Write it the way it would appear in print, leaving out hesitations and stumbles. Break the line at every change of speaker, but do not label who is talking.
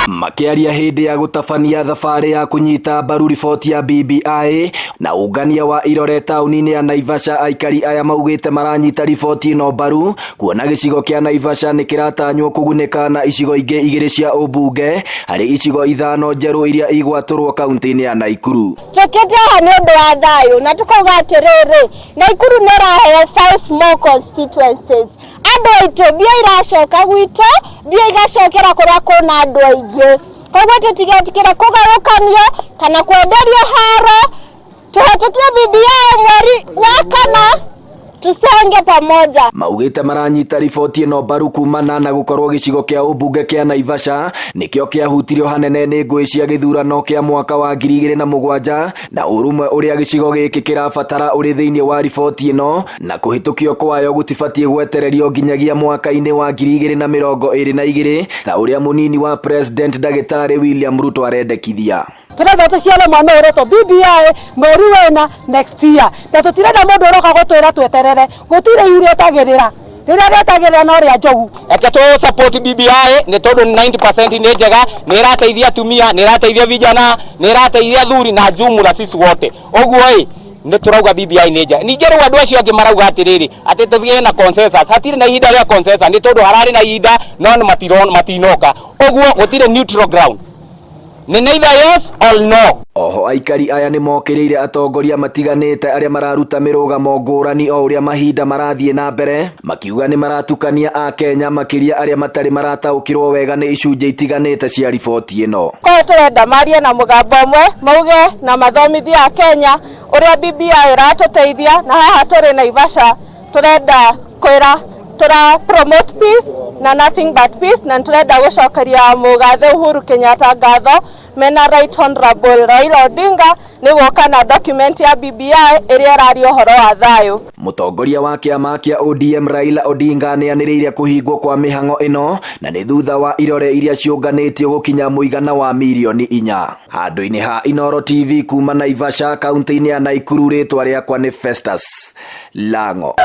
makiaria hindi ya gutabania thabari ya kunyita mbaru riboti ya BBI na ungania wa irore tauni-ini ya Naivasha. Aikari aya maugite maranyita riboti ino mbaru kuona gicigo kia Naivasha ni kiratanywo kuguneka na icigo ingi igiri cia ubunge hari icigo ithano njeru iria igwaturwo kaunti-ini ya Naikuru.
Tukite aha ni undu wa thayu na tukauga atiriri Naikuru niraheo 5 more constituencies. Andu aitu bia iracoka gwitu bia igacokera kuria kuna andu aingi. Koguo tutigetikira kugarukanio kana kwenderio haro. Tuhatukie BBI mweri wa kana tusonge pamoja.
Maugite maranyita riboti ino mbaru kumana na gukorwo gicigo kia ubunge kia Naivasha nikio kiahutirio hanene ni ngui cia githurano kia mwaka wa 2007 na urumwe uria gicigo giki kirabatara uri thiini wa riboti ino na kuhitukio kwayo gutibatie gwetererio nginyagia mwaka-ini wa 2022 ta uria munini wa president Dagitari William Ruto arendekithia.
Turetha ciana mwana uroto BBI mweri wena next year. Na tutirenda mundu uroka gutwira tweterere gutire irio tagirira rira retagirira no ria njogu.
Eke tu support BBI ni tondu 90% ni njega, ni irateithia atumia, ni irateithia vijana, ni irateithia thuri na jumla sisi wote. Oguo ni turauga BBI ni njega. Ningere wandu acio angi marauga atiriri ati tuthie na consensus. Hatire na ihinda ria consensus ni tondu harari na ihinda no matinoka. Oguo gutire neutral ground. Ni neither yes or no.
Oho aikari aya ni mokiriire atongoria matiganite aria mararuta mirugamo ngurani o uria mahinda marathie na mbere makiuga ni maratukania a Kenya makiria aria matari marataukirwo wega ni icunje itiganite cia riboti ino.
Ko turenda marie na mugambo umwe mauge na mathomithia a Kenya uria BBI iratuteithia na haha turi Naivasha turenda kwira tura promote peace na nothing but peace na turenda gucokeria mugathe Uhuru Kenyatta ngatho mena right honorable Raila Odinga ni goka na document ya BBI iria rari ohoro wa thayu.
Mutongoria wa kiama kia ODM Raila Odinga ni aniriire kuhingwo kwa mihango ino na ni thutha wa irore iria ciunganitio gukinya muigana wa milioni 4. Handu-ini ha Inooro TV kuma Naivasha kaunti-ini ya Naikuru, ritwa riakwa ni Festus Lango.